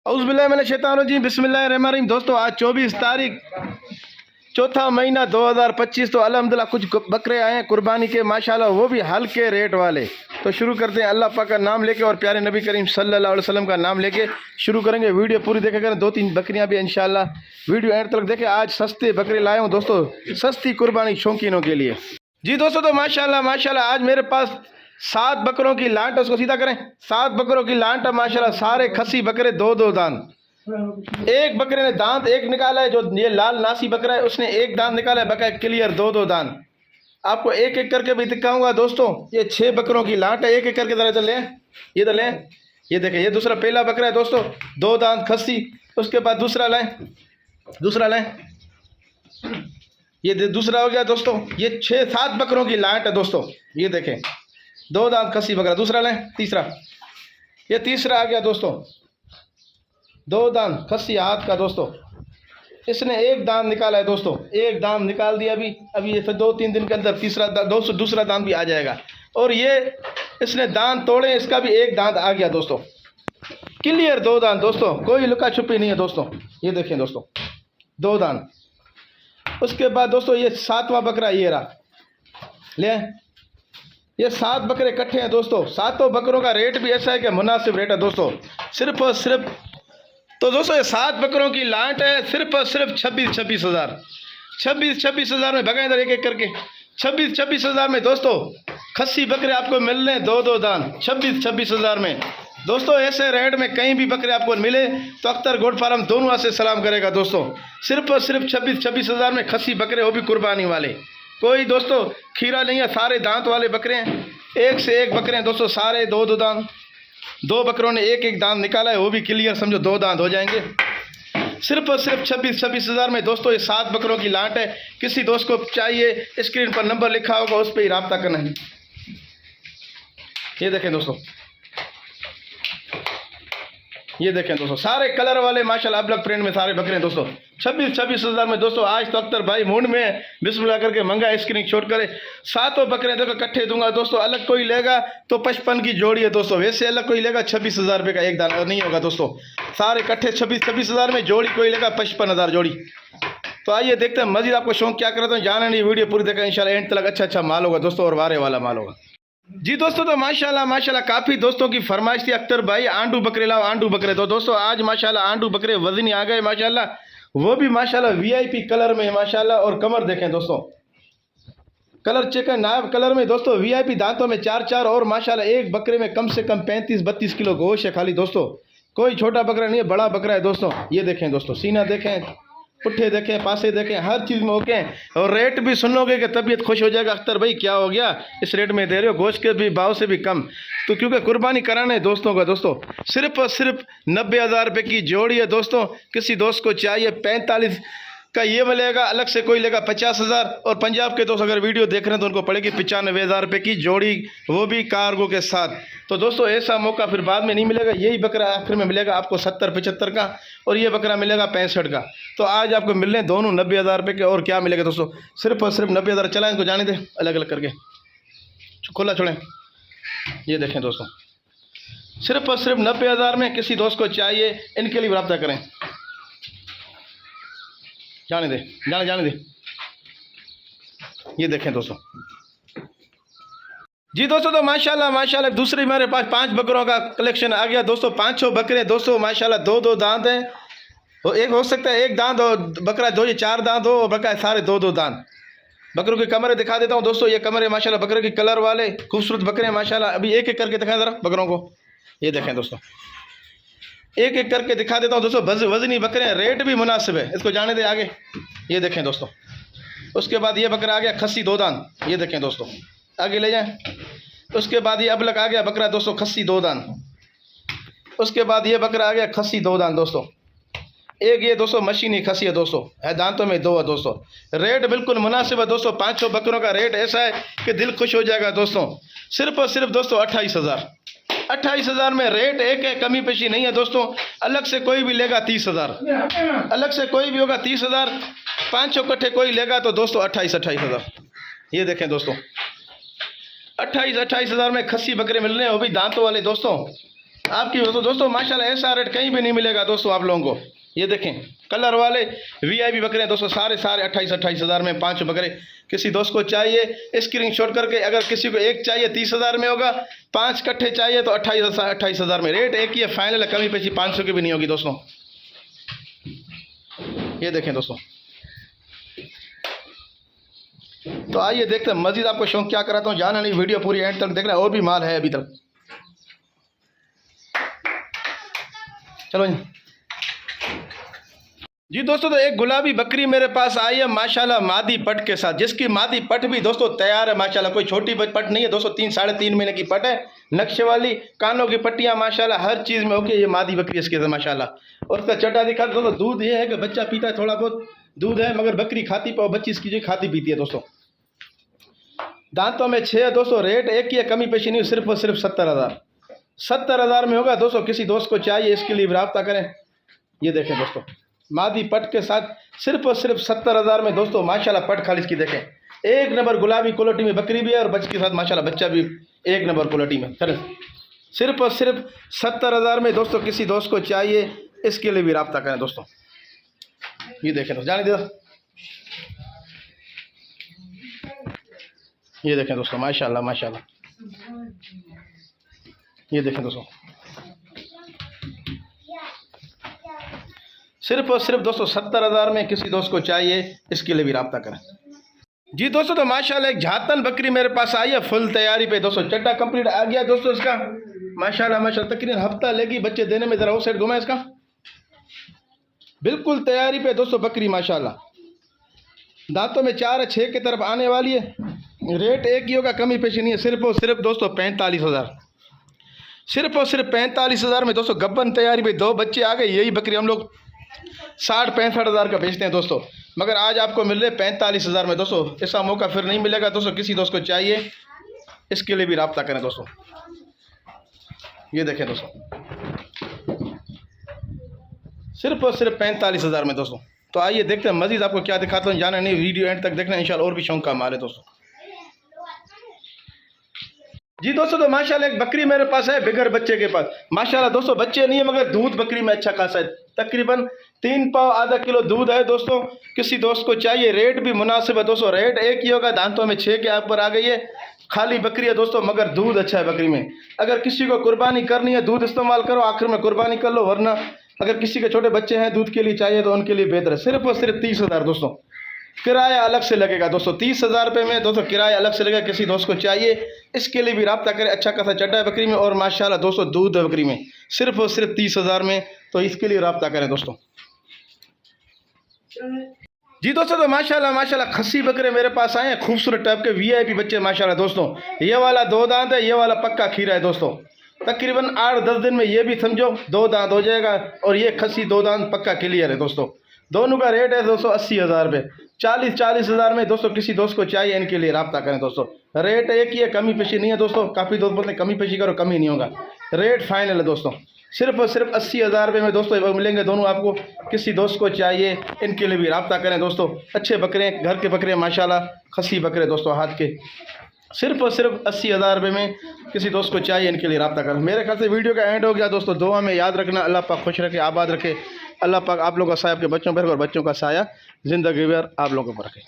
औज़ुबिल्लाहि बिस्मिल्लाहिर्रहमानिर्रहीम। दोस्तों आज 24 तारीख चौथा महीना 2025। तो अल्हम्दुलिल्लाह कुछ बकरे आए हैं कुर्बानी के माशाल्लाह, वो भी हल्के रेट वाले। तो शुरू करते हैं अल्लाह पाक का नाम लेके और प्यारे नबी करीम सल्लल्लाहु अलैहि वसल्लम का नाम लेके शुरू करेंगे। वीडियो पूरी देखेगा, 2-3 बकरियां भी इंशाल्लाह वीडियो एंड तक देखें। आज सस्ते बकरे लाए हूँ दोस्तों, सस्ती कुर्बानी शौकीनों के लिए। जी दोस्तों, तो माशाल्लाह आज मेरे पास 7 बकरों की लांट, उसको सीधा करें, 7 बकरों की लांट माशाल्लाह, सारे खसी बकरे, 2-2 दांत। एक बकरे ने दांत एक निकाला है, जो ये लाल नासी बकरा है उसने एक दांत निकाला है, बकाया क्लियर 2-2 दांत। आपको एक एक करके भी दिखाऊंगा दोस्तों। ये 6 बकरों की लांट है, एक एक करके इधर लें, इधर लें। ये देखें, ये दूसरा पहला बकरा है दोस्तों, 2 दांत खसी। उसके बाद दूसरा लें, ये दूसरा हो गया दोस्तों। ये 6-7 बकरों की लांट है दोस्तों, ये देखें, 2 दांत खसी बकरा। दूसरा लें, तीसरा, ये तीसरा आ गया दोस्तों, 2 दांत खसी हाथ का दोस्तों। इसने एक दांत निकाला है दोस्तों, एक दांत निकाल दिया अभी ये फिर 2-3 दिन के अंदर दूसरा दांत भी आ जाएगा। और ये इसने दांत तोड़े, इसका भी एक दांत आ गया दोस्तों, क्लियर 2 दांत दोस्तों, कोई लुका छुपी नहीं है दोस्तों। ये देखें दोस्तों, 2 दांत। उसके बाद दोस्तों ये 7वां बकरा ये रहा, ले। ये 7 बकरे इकट्ठे हैं दोस्तों। 7 बकरों का रेट भी ऐसा है कि मुनासिब रेट है दोस्तों, सिर्फ और सिर्फ। तो दोस्तों ये 7 बकरों की लांट है, सिर्फ और सिर्फ 26 हज़ार। 26 हज़ार में भगा इधर एक एक करके, 26 हज़ार में दोस्तों खस्सी बकरे आपको मिल रहे हैं, 2-2 दांत, 26 हज़ार में दोस्तों। ऐसे रेट में कहीं भी बकरे आपको मिले तो अख्तर गोट फार्म दोनों से सलाम करेगा दोस्तों। सिर्फ और सिर्फ 26 हज़ार में खस्सी बकरे, वो भी कुर्बानी वाले। कोई दोस्तों खीरा नहीं है, सारे दांत वाले बकरे हैं, एक से एक बकरे हैं दोस्तों, सारे 2-2 दांत। 2 बकरों ने एक एक दांत निकाला है, वो भी क्लियर समझो 2 दांत हो जाएंगे। सिर्फ और सिर्फ 26 हज़ार में दोस्तों ये 7 बकरों की लांट है। किसी दोस्त को चाहिए, स्क्रीन पर नंबर लिखा होगा, उस पर ही रब्ता करना है। ये देखें दोस्तों, ये देखें दोस्तों, सारे कलर वाले माशाल्लाह अलग प्रिंट में सारे बकरे हैं दोस्तों। 26 हज़ार में दोस्तों। आज तो अख्तर भाई मूड में बिस्मिल्लाह करके मंगा स्क्रीन शॉट करे। 7 बकरे देखो इकट्ठे दूंगा दोस्तों। अलग कोई लेगा तो 55 की जोड़ी है दोस्तों, वैसे अलग कोई लेगा 26 हज़ार रुपये का एक दाना नहीं होगा दोस्तों। सारे इकट्ठे 26 हज़ार में, जोड़ी कोई लेगा 55 हज़ार जोड़ी। तो आइए देखते हैं मजीद आपको शौक क्या करता हूँ, जाना नहीं, वीडियो पूरी देखा इंशाल्लाह एंड तक। अच्छा माल होगा दोस्तों और वारे वाला माल होगा। जी दोस्तों, तो माशाल्लाह काफ़ी दोस्तों की फरमाइश थी, अख्तर भाई आंडू बकरे लाओ, आंडू बकरे। तो दोस्तों आज माशाल्लाह आंडू बकरे वजनी आ गए माशाल्लाह, वो भी माशाल्लाह VIP कलर में माशाल्लाह। और कमर देखें दोस्तों, कलर चेक है, नायब कलर में दोस्तों, VIP दांतों में 4-4। और माशाल्लाह एक बकरे में कम से कम 35-32 किलो गोश्त है खाली दोस्तों। कोई छोटा बकरा नहीं है, बड़ा बकरा है दोस्तों। ये देखें दोस्तों, सीना देखें, पुट्ठे देखें, पासे देखें, हर चीज़ में ओके। और रेट भी सुनोगे कि तबीयत खुश हो जाएगा, अख्तर भाई क्या हो गया, इस रेट में दे रहे हो, गोश्त के भी भाव से भी कम। तो क्योंकि कुर्बानी कराना है दोस्तों का दोस्तों। सिर्फ और सिर्फ 90 हज़ार रुपये की जोड़ी है दोस्तों। किसी दोस्त को चाहिए 45 का ये मिलेगा, अलग से कोई लेगा 50 हज़ार। और पंजाब के दोस्त अगर वीडियो देख रहे हैं तो उनको पड़ेगी 95 हज़ार रुपये की जोड़ी, वो भी कार्गो के साथ। तो दोस्तों ऐसा मौका फिर बाद में नहीं मिलेगा, यही बकरा आखिर में मिलेगा आपको 70-75 का, और ये बकरा मिलेगा 65 का। तो आज आपको मिल रहे हैं दोनों 90 हज़ार रुपये के। और क्या मिलेगा दोस्तों, सिर्फ और सिर्फ 90 हज़ार। चलाएँ इनको जाने दें अलग अलग करके, खुला छोड़ें। ये देखें दोस्तों, सिर्फ और सिर्फ 90 हज़ार में किसी दोस्त को चाहिए, इनके लिए रब्ता करें। जाने दे। ये देखें दोस्तों। जी दोस्तों, तो माशाल्लाह दूसरी मेरे पास 5 बकरों का कलेक्शन आ गया दोस्तों। 500 बकरे दोस्तों माशाल्लाह, 2-2 दांत हैं। तो एक हो सकता है एक दांत और बकरा 2 या 4 दांत हो, और बकरा सारे 2-2 दांत। बकरों के कमरे दिखा देता हूँ दोस्तों। ये कमरे माशाल्लाह बकरे के कलर वाले खूबसूरत बकरे हैं माशाल्लाह। अभी एक एक करके दिखाएं ज़रा बकरों को। ये देखें दोस्तों, एक एक करके दिखा देता हूँ दोस्तों। वजनी बकरे हैं, रेट भी मुनासिब है, इसको जाने दे आगे। ये देखें दोस्तों, उसके बाद ये बकरा आ गया खस्सी 2 दांत। ये देखें दोस्तों, आगे ले जाएं। उसके बाद ये अबलक आ गया बकरा दोस्तों, खस्सी 2 दांत। उसके बाद ये बकरा आ गया खस्सी 2 दांत दोस्तों। एक ये दोस्तों मशीनी खस्सी है दोस्तों, है दांतों में 2 है दोस्तों। रेट बिल्कुल मुनासिब है दोस्तों। 500 बकरों का रेट ऐसा है कि दिल खुश हो जाएगा दोस्तों। सिर्फ और सिर्फ दोस्तों 28 हज़ार। 28 हज़ार में रेट एक है, कमी पेशी नहीं है दोस्तों। अलग से कोई भी लेगा 30 हज़ार, अलग से कोई भी होगा 30 हज़ार। 500 इकट्ठे कोई लेगा तो दोस्तों 28 हज़ार। ये देखें दोस्तों, 28 हज़ार में खस्सी बकरे मिल रहे हैं, वो भी दांतों वाले दोस्तों। आपकी दोस्तों माशाल्लाह ऐसा रेट कहीं भी नहीं मिलेगा दोस्तों आप लोगों को। ये देखें कलर वाले वीआईपी बकरे दोस्तों, सारे 28-28 हज़ार में 5 बकरे। किसी दोस्त को चाहिए स्क्रीनशॉट करके, अगर किसी को एक चाहिए 30 हज़ार में होगा, 5 कट्ठे चाहिए तो 28 हज़ार में। रेट एक ही है, फाइनल है, कमी पेशी 500 की भी नहीं होगी दोस्तों। ये देखें दोस्तों, तो आइए देखते हैं मजीद आपको शौक क्या कराता हूँ। जाना नहीं, वीडियो पूरी एंड तक देखना, और भी माल है अभी तक। चलो जी दोस्तों, तो एक गुलाबी बकरी मेरे पास आई है माशाल्लाह मादी पट के साथ, जिसकी मादी पट भी दोस्तों तैयार है माशाल्लाह। कोई छोटी पट नहीं है दोस्तों, 3-3.5 महीने की पट है, नक्शे वाली, कानों की पट्टियां माशाल्लाह हर चीज़ में ओके। ये मादी बकरी इसके साथ माशाल्लाह। और उसका चटा दिखा दोस्तों, दूध ये है कि बच्चा पीता है, थोड़ा बहुत दूध है, मगर बकरी खाती पाओ बच्ची इसकी जो खाती पीती है दोस्तों। दांतों में 6 है दोस्तों। रेट एक ही है, कमी पेशी नहीं, सिर्फ और सिर्फ 70,000। 70,000 में होगा दोस्तों। किसी दोस्त को चाहिए इसके लिए रब्ता करें। ये देखें दोस्तों, मादी पट के साथ सिर्फ और सिर्फ 70,000 में दोस्तों माशाल्लाह। पट खाली इसकी देखें, एक नंबर गुलाबी क्वालिटी में बकरी भी है, और बच्चे के साथ माशाल्लाह बच्चा भी एक नंबर क्वालिटी में। चले, सिर्फ और सिर्फ 70,000 में दोस्तों। किसी दोस्त को चाहिए इसके लिए भी रब्ता करें दोस्तों। ये देखें दोस्तों, जाने दो। ये देखें दोस्तों माशाल्लाह माशाल्लाह। ये देखें दोस्तों, सिर्फ और सिर्फ दोस्तों 70,000 में। किसी दोस्त को चाहिए इसके लिए भी रब्ता करें जी दोस्तों। तो माशाल्लाह एक झातन बकरी मेरे पास आई है फुल तैयारी पे दोस्तों। चट्टा कंप्लीट आ गया दोस्तों इसका माशाल्लाह माशाल्लाह। तकरीबन हफ्ता लेगी बच्चे देने में। ज़रा वो साइड घुमा इसका, बिल्कुल तैयारी पे दोस्तों बकरी माशाल्लाह। दांतों में 4 है, 6 की तरफ आने वाली है। रेट एक ही होगा, कमी पेशी नहीं है। सिर्फ और सिर्फ दोस्तों 45,000। सिर्फ और सिर्फ 45,000 में दोस्तों। गब्बन तैयारी पे 2 बच्चे आ गए। यही बकरी हम लोग 60-65 हज़ार का बेचते हैं दोस्तों, मगर आज आपको मिल रहे 45,000 में दोस्तों। ऐसा मौका फिर नहीं मिलेगा दोस्तों। किसी दोस्त को चाहिए इसके लिए भी रब्ता करें दोस्तों। ये देखें दोस्तों, सिर्फ और सिर्फ 45,000 में दोस्तों। तो आइए देखते हैं मजीद आपको क्या दिखाता हूँ। जाना नहीं, वीडियो एंड तक देखना, इंशाल्लाह और भी शौक का माल है दोस्तों। जी दोस्तों, तो माशाल्लाह एक बकरी मेरे पास है बिगर बच्चे के पास माशाल्लाह दोस्तों। बच्चे नहीं है मगर दूध बकरी में अच्छा खासा है। तकरीबन 3 पाव आधा किलो दूध है दोस्तों। किसी दोस्त को चाहिए, रेट भी मुनासिब है दोस्तों। रेट एक ही होगा, दांतों में 6 के ऊपर आ गई है। खाली बकरी है दोस्तों, मगर दूध अच्छा है बकरी में। अगर किसी को कुर्बानी करनी है, दूध इस्तेमाल करो, आखिर में कुर्बानी कर लो, वरना अगर किसी के छोटे बच्चे हैं दूध के लिए चाहिए तो उनके लिए बेहतर है। सिर्फ और सिर्फ 30,000 दोस्तों। किराया अलग से लगेगा दोस्तों। 30,000 रुपये में दोस्तों किराया अलग से लगेगा। किसी दोस्त को चाहिए इसके लिए भी रब्ता करें। अच्छा खासा चड्डा है बकरी में, और माशाल्लाह दोस्तों दूध है बकरी में। सिर्फ और सिर्फ 30,000 में, तो इसके लिए रब्ता करें दोस्तों। जी दोस्तों, तो माशाल्लाह माशाल्लाह खस्सी बकरे मेरे पास आए हैं, खूबसूरत टाइप के वीआईपी बच्चे माशाल्लाह दोस्तों। ये वाला 2 दांत है, ये वाला पक्का खीरा है दोस्तों। तकरीबन 8-10 दिन में ये भी समझो 2 दांत हो जाएगा, और ये खस्सी 2 दांत पक्का क्लियर है दोस्तों। दोनों का रेट है दोस्तों 80,000 रुपये। 40 हज़ार में दोस्तों। किसी दोस्त को चाहिए इनके लिए रब्ता करें दोस्तों। रेट एक ही है, कमी पेशी नहीं है दोस्तों। काफ़ी दोस्त बोलते हैं कमी पेशी करो, कमी नहीं होगा। रेट फाइनल है दोस्तों। सिर्फ और सिर्फ 80,000 रुपये में दोस्तों मिलेंगे दोनों आपको। किसी दोस्त को चाहिए इनके लिए भी रब्ता करें दोस्तों। अच्छे बकरे, घर के बकरे माशाल्लाह, खस्सी बकरे दोस्तों हाथ के। सिर्फ और सिर्फ 80,000 रुपये में किसी दोस्त को चाहिए इनके लिए रब्ता करें। मेरे ख्याल से वीडियो का एंड हो गया दोस्तों। दुआ में याद रखना, अल्लाह पाक खुश रखे, आबाद रखे। अल्लाह पाक आप लोगों का साया आपके बच्चों पर, और बच्चों का साया ज़िंदगी भर आप लोगों पर रखे।